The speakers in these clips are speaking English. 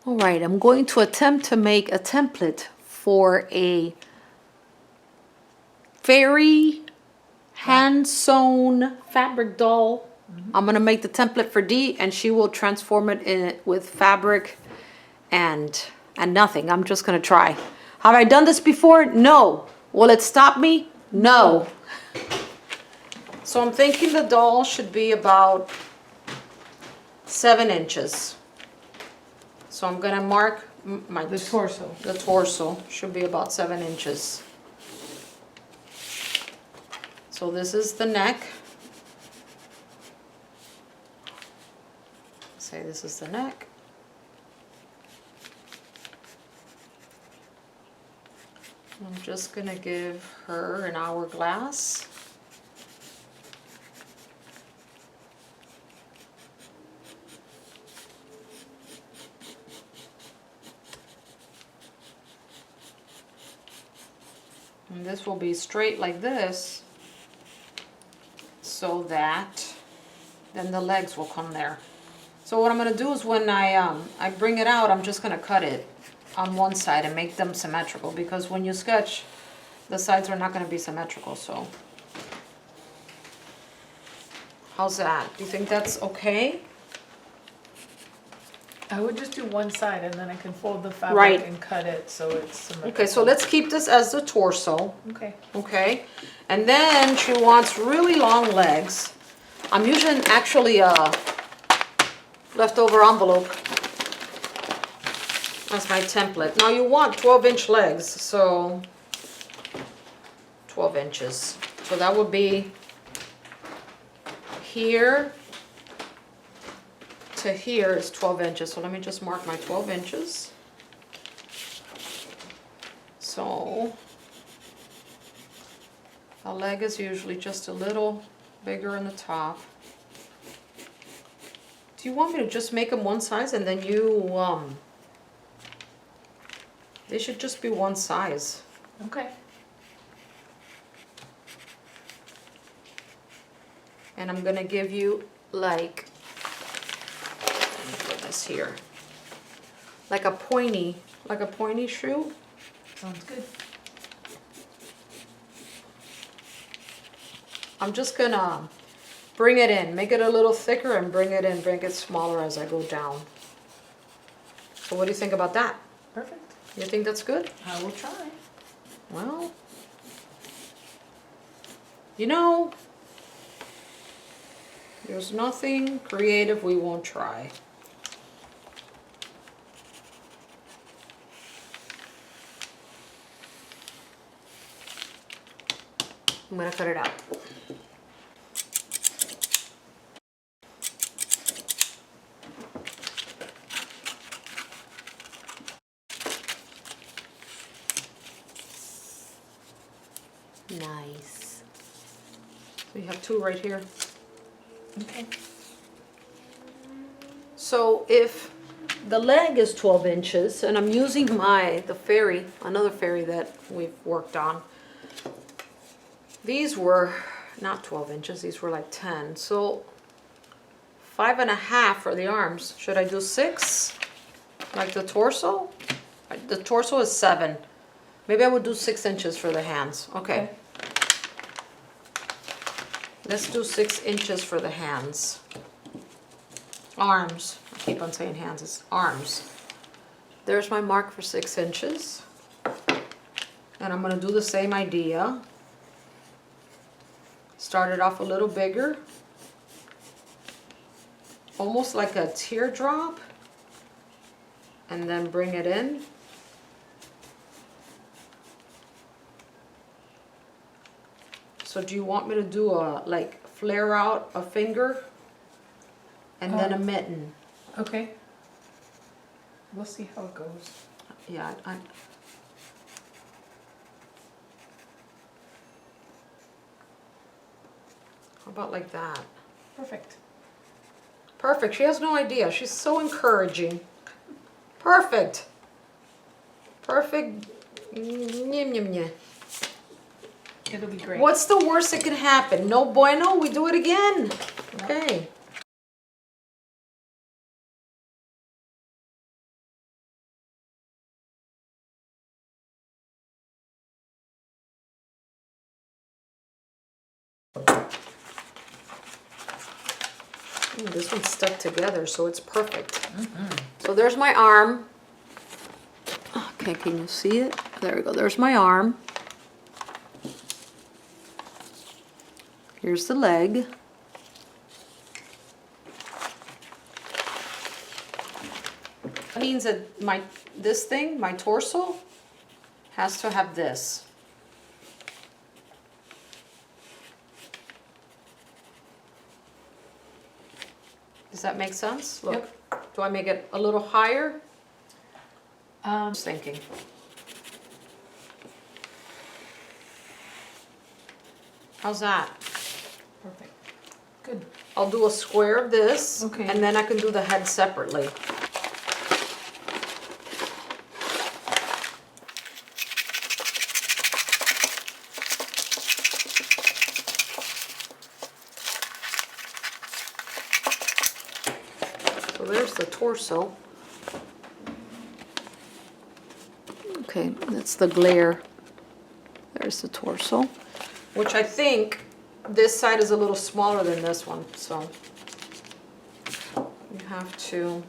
All right, I'm going to attempt to make a template for a fairy hand-sewn fabric doll. I'm gonna make the template for Dee, and she will transform it in with fabric and nothing. I'm just gonna try. Have I done this before? No. Will it stop me? No. So I'm thinking the doll should be about 7 inches. So I'm gonna mark my The torso. The torso should be about 7 inches. So this is the neck. Say this is the neck. I'm just gonna give her an hourglass. And this will be straight like this, so that then the legs will come there. So what I'm gonna do is when I bring it out, I'm just gonna cut it on one side and make them symmetrical, because when you sketch, the sides are not gonna be symmetrical. So how's that? Do you think that's okay? I would just do one side and then I can fold the fabric Right. and cut it so it's symmetrical. Okay, so let's keep this as the torso. Okay. Okay, and then she wants really long legs. I'm using actually a leftover envelope as my template. Now you want 12-inch legs, so 12 inches. So that would be here to here is 12 inches. So let me just mark my 12 inches. So a leg is usually just a little bigger in the top. Do you want me to just make them one size and then you, they should just be one size. Okay. And I'm gonna give you like, let me put this here, like a pointy shoe. Sounds good. I'm just gonna bring it in, make it a little thicker and bring it in, bring it smaller as I go down. So what do you think about that? Perfect. You think that's good? I will try. Well, you know, there's nothing creative we won't try. I'm gonna cut it out. Nice. So you have 2 right here. Okay. So if the leg is 12 inches, and I'm using the fairy, another fairy that we've worked on. These were not 12 inches, these were like 10. So 5.5 for the arms. Should I do 6? Like the torso? The torso is 7. Maybe I would do 6 inches for the hands. Okay. Let's do 6 inches for the hands. Arms. I keep on saying hands, it's arms. There's my mark for 6 inches. And I'm gonna do the same idea. Start it off a little bigger. Almost like a teardrop. And then bring it in. So do you want me to do a, like, flare out a finger? And then a mitten? Okay. We'll see how it goes. Yeah, how about like that? Perfect. Perfect. She has no idea. She's so encouraging. Perfect. Perfect. Nyeh, nyeh, nyeh. It'll be great. What's the worst that could happen? No bueno. We do it again. Okay. This one's stuck together, so it's perfect. So there's my arm. Okay, can you see it? There we go. There's my arm. Here's the leg. That means that this thing, my torso, has to have this. Does that make sense? Look, do I make it a little higher? Just thinking. How's that? Perfect. Good. I'll do a square of this, Okay. and then I can do the head separately. So there's the torso. Okay, that's the glare. There's the torso, which I think this side is a little smaller than this one, so you have to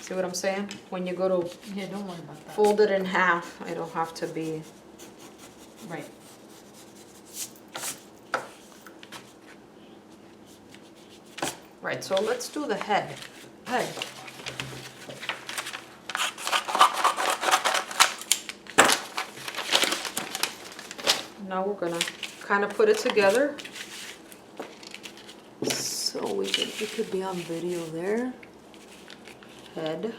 see what I'm saying? When you go to Yeah, don't worry about that. fold it in half, I don't have to be. Right. Right, so let's do the head. Head. Now we're gonna kind of put it together. So it could be on video there. Head.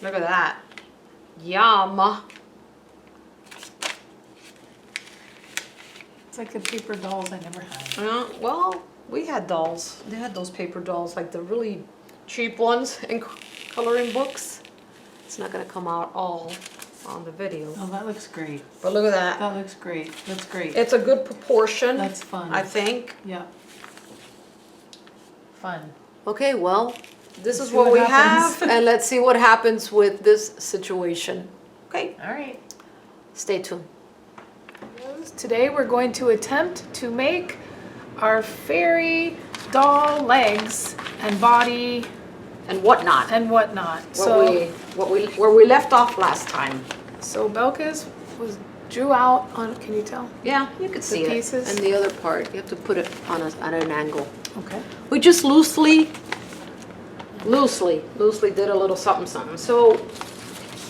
Look at that. Yum. It's like the paper dolls I never had. Well, we had dolls. They had those paper dolls, like the really cheap ones in coloring books. It's not gonna come out all on the video. Oh, that looks great. But look at that. That looks great. That's great. It's a good proportion. That's fun. I think. Yeah. Fun. Okay, well, this Let's is see what what we happens. have, and let's see what happens with this situation. Okay, All right. stay tuned. Today we're going to attempt to make our fairy doll legs and body And whatnot. and whatnot. Where we left off last time. So Belkis drew out on. Can you tell? Yeah, you could see pieces? it. And the other part, you have to put it on at an angle. Okay. We just loosely did a little something something. So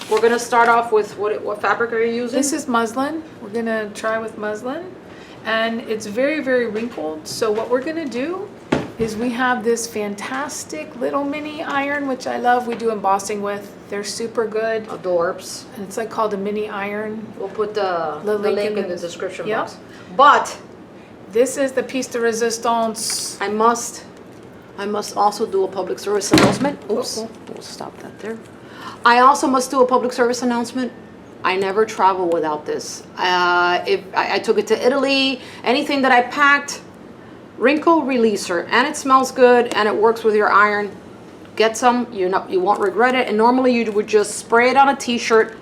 we're gonna start off with what fabric are you using? This is muslin. We're gonna try with muslin, and it's very, very wrinkled. So what we're gonna do is we have this fantastic little mini iron, which I love. We do embossing with. They're super good, Adorbs. and it's like called a mini iron. We'll put the link link in in the the- description Yep. box. But This is the piece de resistance. I must also do a public service announcement. Oops, Uh-oh. we'll stop that there. I also must do a public service announcement. I never travel without this. If I took it to Italy, anything that I packed, wrinkle releaser, and it smells good, and it works with your iron. Get some, you won't regret it. And normally you would just spray it on a t-shirt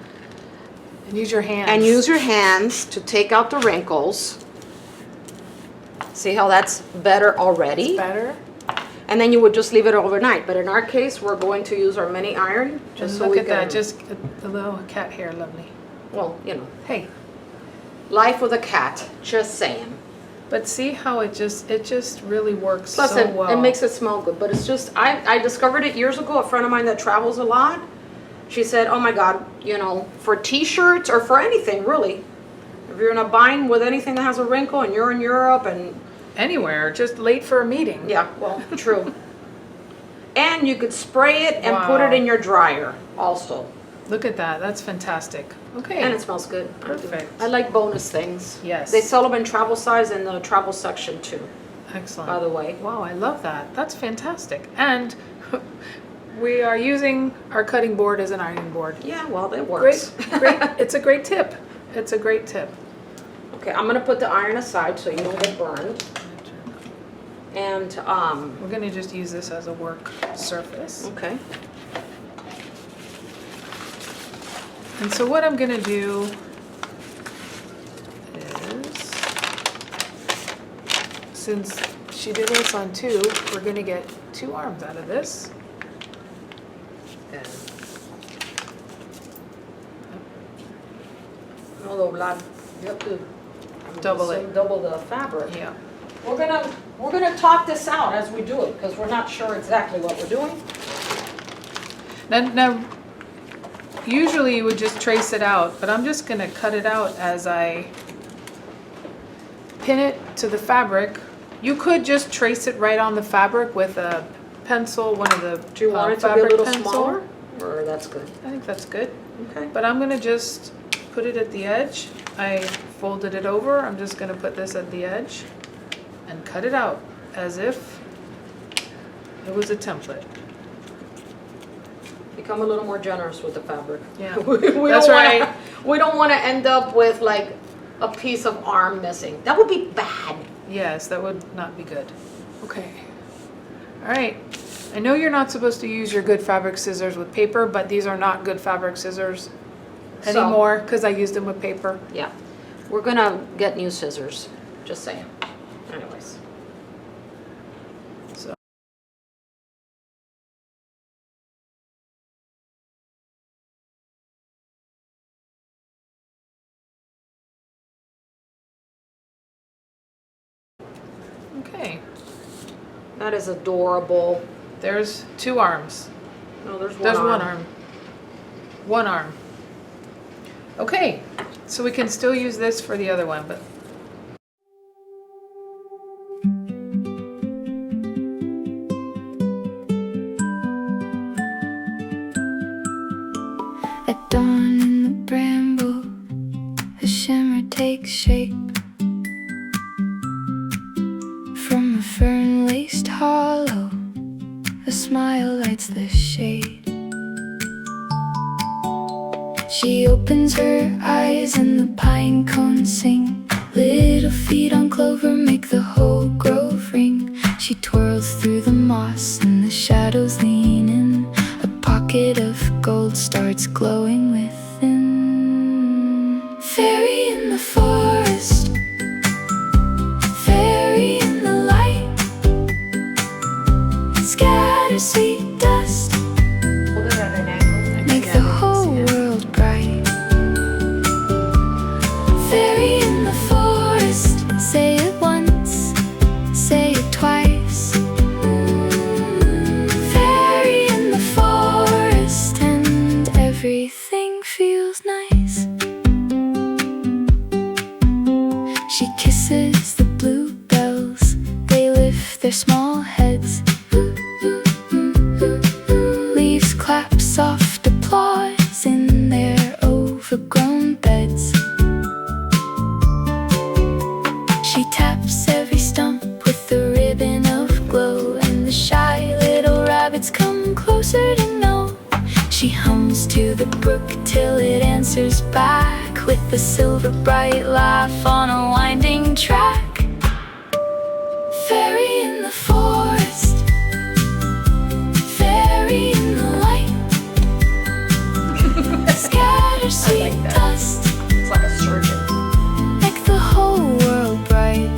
And use your hands. and use your hands to take out the wrinkles. See how that's better already? better. And then you would just leave it overnight. But in our case, we're going to use our mini iron just And so look we at can. that, just the little cat hair, lovely. Well, you know, Hey, life with a cat. Just saying. but see how it just really works Plus, so it, well. it makes it smell good. But it's just, I discovered it years ago. A friend of mine that travels a lot, she said, "Oh my God, for T-shirts or for anything really, if you're in a bind with anything that has a wrinkle and you're in Europe and Anywhere, just late for a meeting. yeah, well, true." And you could spray it and put Wow. it in your dryer also. Look at that, that's fantastic. Okay. And it smells good. Perfect. I like bonus things. Yes. They sell them in travel size in the travel section too, Excellent. by the way. Wow, I love that. That's fantastic. And we are using our cutting board as an ironing board. Yeah, well, that Great, works. great. It's a great tip. It's a great tip. Okay, I'm gonna put the iron aside so you don't get burned. And, We're gonna just use this as a work surface. okay. And so what I'm gonna do since she did this on 2, we're gonna get 2 arms out of this. And Although, you have to Double it. Double the fabric. yeah. We're gonna talk this out as we do it, because we're not sure exactly what we're doing. Now, usually you would just trace it out, but I'm just gonna cut it out as I pin it to the fabric. You could just trace it right on the fabric with a pencil, one of the Do you want it to be a fabric little pencil. smaller? Or that's good? I think that's good. Okay. But I'm gonna just put it at the edge. I folded it over. I'm just gonna put this at the edge and cut it out as if it was a template. Become a little more generous with the fabric. Yeah, We that's don't right. wanna, we don't wanna end up with like a piece of arm missing. That would be bad. Yes, that would not be good. Okay. All right. I know you're not supposed to use your good fabric scissors with paper, but these are not good fabric scissors So- anymore because I used them with paper. Yeah. We're gonna get new scissors, just saying. Anyways. So okay. That is adorable. There's 2 arms. No, there's one There's arm. one arm. One arm. Okay, so we can still use this for the other one, but At dawn in the bramble, a shimmer takes shape. From a fern-laced hollow, a smile lights the shade. She opens her eyes and the pine cones sing. Little feet on clover make the whole grove ring. She twirls through the moss and the shadows lean in. A pocket of gold starts glowing within. Fairy in the forest, fairy in the light. Scatter sweet dust, Hold it at an angle. make the whole world bright. Fairy in the forest, say it once, say it twice. Fairy in the forest, and everything feels nice. She kisses the bluebells, they lift their small heads. Leaves clap soft applause in their overgrown beds. She taps every stump with a ribbon of glow, and the shy little rabbits come closer to know. She hums to the brook till it answers back with a silver bright laugh on a winding track. Fairy in the forest, fairy in the light. Scatter sweet dust, It's like a surgeon. make the whole world bright.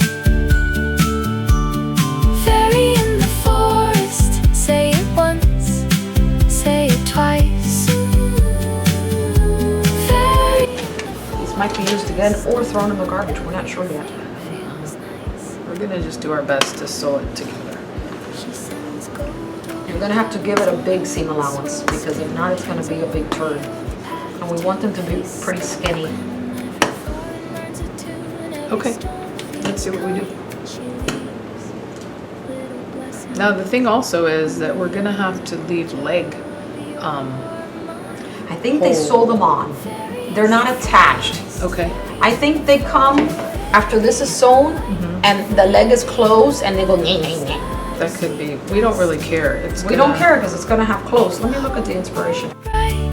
Fairy in the forest, say it once, say it twice. Fairy These might be used again or thrown in the garbage. We're not sure yet. feels nice. we're gonna just do our best to sew it together. She sends gold You're gonna have to give it a big seam allowance, because if not, it's gonna be a big turd. And we want them to be pretty skinny. Okay, let's see what we do. Now the thing also is that we're gonna have to leave leg. I think they sew them on. They're not attached. Okay, I think they come after this is sewn and the leg is closed and they go nyeh, nyeh, nyeh. that could be. We don't really care. It's We don't care because it's gonna have clothes. Let me look at the inspiration. bright.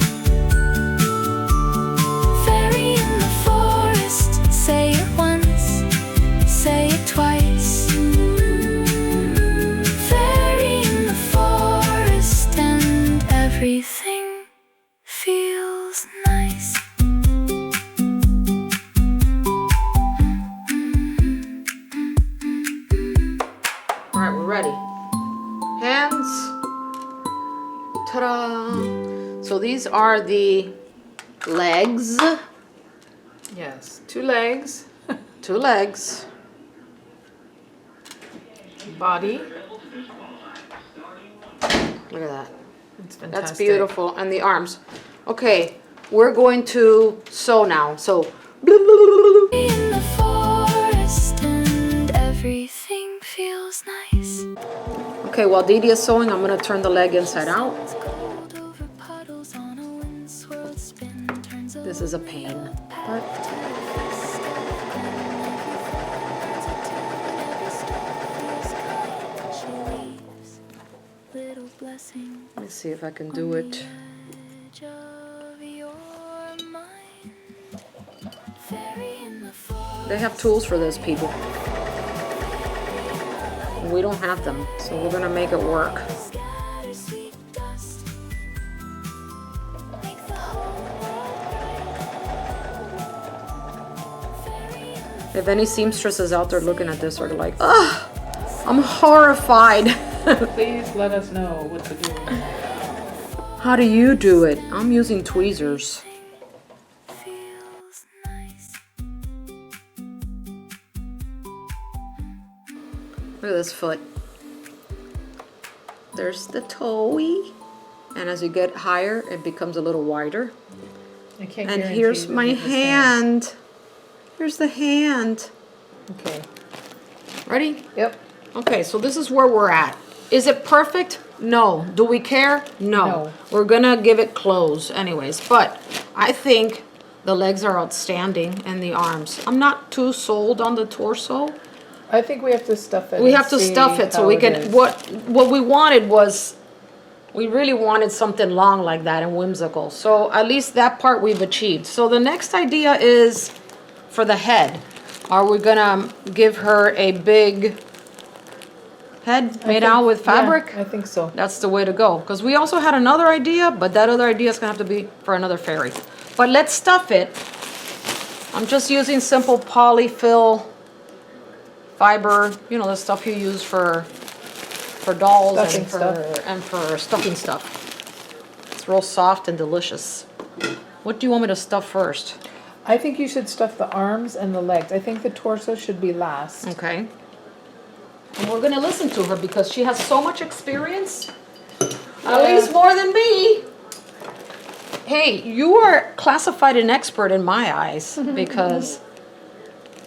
Fairy in the forest, say it once, say it twice. Fairy in the forest, and everything feels nice. right, we're ready. Hands. Ta-da! So these are the legs. Yes, 2 legs, 2 legs. body. Look at that. It's fantastic. That's beautiful. And the arms. Okay, we're going to sew now. So, In the forest and everything feels nice. okay, while Didi is sewing, I'm gonna turn the leg inside out. Gold over puddles on a windswirled spin turns This is a pain. But little blessings. let me see if I can do it. Edge of your mind. Fairy in the forest. They have tools for this, people. We don't have them, so we're gonna make it work. Scatter sweet dust. Make the whole fairy in the If any seamstresses out there looking at this are like, ugh, I'm horrified. Please let us know what to do. How do you do it? I'm using tweezers. feels nice. Look at this foot. There's the toe-y. And as you get higher, it becomes a little wider. I can't And guarantee here's that my it's the same. hand. Here's the hand. Okay. Ready? Yep. Okay, so this is where we're at. Is it perfect? No. Do we care? No. No. We're gonna give it clothes anyways. But I think the legs are outstanding and the arms. I'm not too sold on the torso. I think we have to stuff it. We and have to see stuff it so how we it can, is. what we wanted was, we really wanted something long like that and whimsical. So at least that part we've achieved. So the next idea is for the head. Are we gonna give her a big head I made think- out with yeah, fabric? I think so. That's the way to go. Because we also had another idea, but that other idea is gonna have to be for another fairy. But let's stuff it. I'm just using simple polyfill fiber, you know, the stuff you use for dolls Stuffing and for stuff. and for stuffing stuff. It's real soft and delicious. What do you want me to stuff first? I think you should stuff the arms and the legs. I think the torso should be last. Okay. And we're gonna listen to her because she has so much experience. At least more than me. Hey, you are classified an expert in my eyes because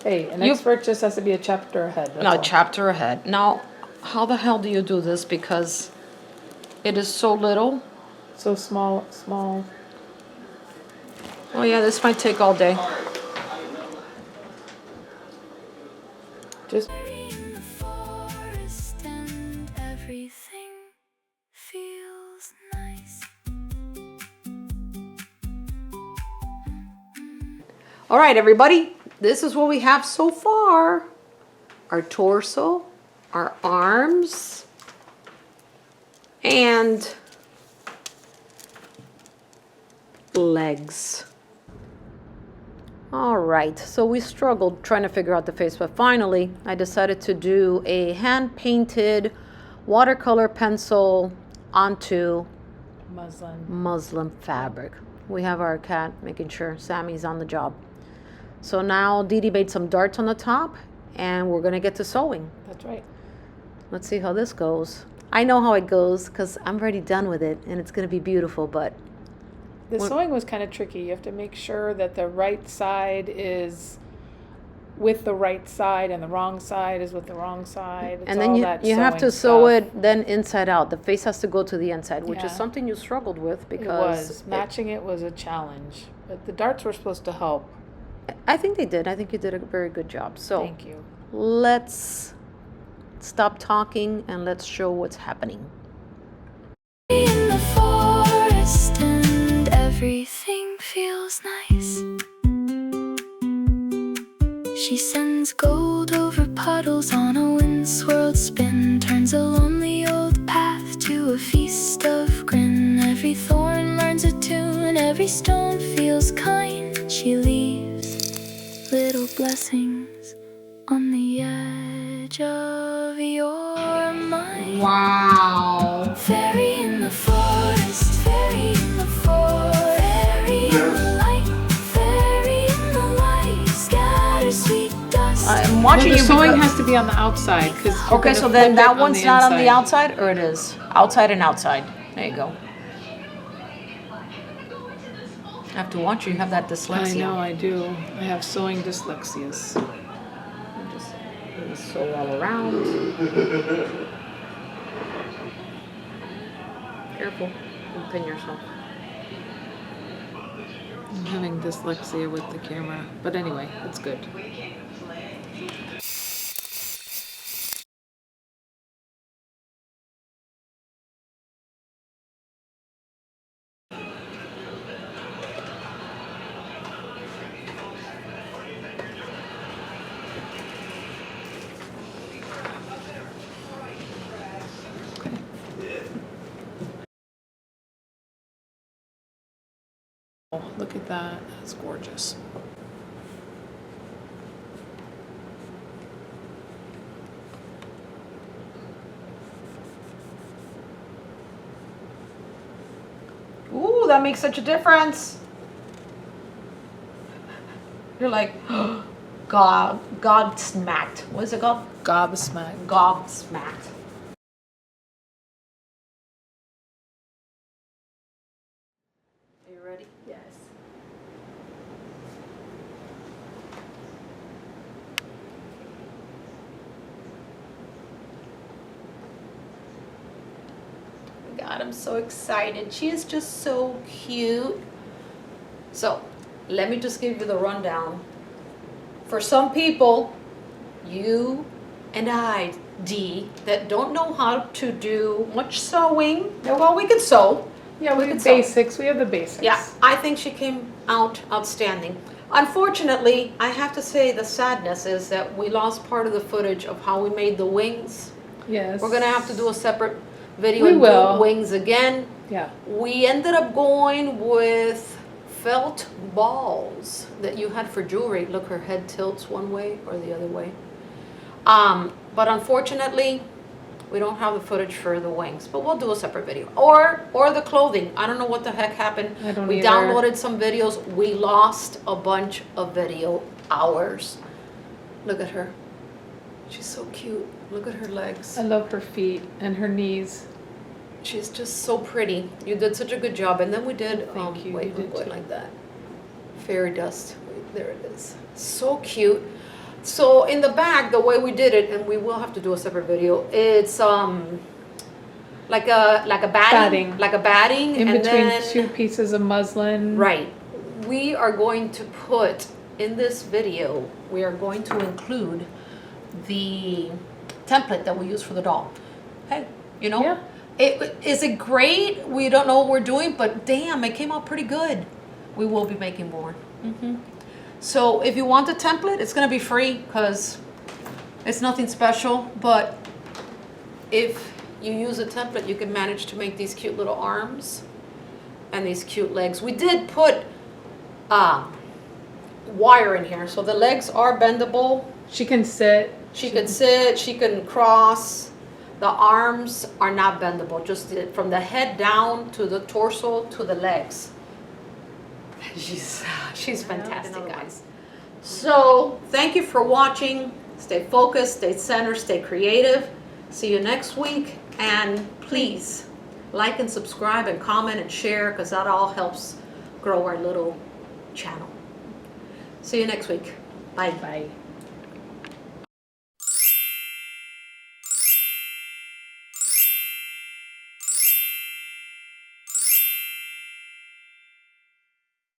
Hey, an You- expert just has to be a chapter ahead. That's no, all. chapter ahead. Now, how the hell do you do this? Because it is so little. So small. Oh yeah, this might take all day. Just In the forest and everything feels nice. All right, everybody. This is what we have so far. Our torso, our arms, and legs. All right, so we struggled trying to figure out the face, but finally I decided to do a hand-painted watercolor pencil onto muslin. muslin fabric. We have our cat making sure Sammy's on the job. So now Didi made some darts on the top and we're gonna get to sewing. That's right. Let's see how this goes. I know how it goes because I'm already done with it and it's gonna be beautiful, but The sewing was kind of tricky. You have to make sure that the right side is with the right side and the wrong side is with the wrong side. It's and then all you that have to sewing sew stuff. it then inside out. The face has to go to the inside, which is Yeah. something you struggled with It because was. Matching it was a challenge. But the darts were supposed to help. I think they did. I think you did a very good job. So Thank you. let's stop talking and let's show what's happening. In the forest and everything feels nice. She sends gold over puddles on a wind-swirled spin, turns a lonely old path to a feast of grin. Every thorn learns a tune, every stone feels kind. She leaves little blessings on the edge of your Wow. Fairy in the forest, fairy in the forest, fairy in the light, fairy in the light, scatter sweet dust. I'm Well, watching the you sewing because- has to be on the outside because. Okay, so then that one's not on the outside, or it is? Outside and outside. There you go. I have to watch you. You have that dyslexia. I know I do. I have sewing dyslexias. Just sew all around. Careful. You pin yourself. I'm having dyslexia with the camera, but anyway, it's good. Oh, look at that. That's gorgeous. Ooh, that makes such a difference. You're like, God smacked. What is it called? Gobsmacked. Gobsmacked. Are you ready? Yes. God, I'm so excited. She is just so cute. So, let me just give you the rundown. For some people, you and I, Dee, that don't know how to do much sewing, well, we can sew. Yeah, we can have sew. basics. We have the basics. Yeah, I think she came out outstanding. Unfortunately, I have to say the sadness is that we lost part of the footage of how we made the wings. Yes. We're gonna have to do a separate video We and will. do wings again. Yeah. We ended up going with felt balls that you had for jewelry. Look, her head tilts one way or the other way. But unfortunately, we don't have the footage for the wings, but we'll do a separate video. Or the clothing. I don't know what the heck happened. I don't We either. downloaded some videos. We lost a bunch of video hours. Look at her. She's so cute. Look at her legs. I love her feet and her knees. She's just so pretty. You did such a good job. And then we did, Thank you. wait, You did go too. like that. Fairy dust. Wait, there it is. So cute. So in the back, the way we did it, and we will have to do a separate video, it's like a batting. Like a batting. In and between then, two pieces of muslin. Right. We are going to put, in this video, we are going to include the template that we use for the doll. Hey, you know? Yeah. Is it great? We don't know what we're doing, but damn, it came out pretty good. We will be making more. So if you want the template, it's gonna be free because it's nothing special, but if you use a template, you can manage to make these cute little arms and these cute legs. We did put wire in here, so the legs are bendable. She can sit. She could sit, she can cross. The arms are not bendable, just from the head down to the torso to the legs. She's fantastic, guys. So, thank you for watching. Stay focused, stay centered, stay creative. See you next week. And please, like and subscribe and comment and share, because that all helps grow our little channel. See you next week. Bye. Bye.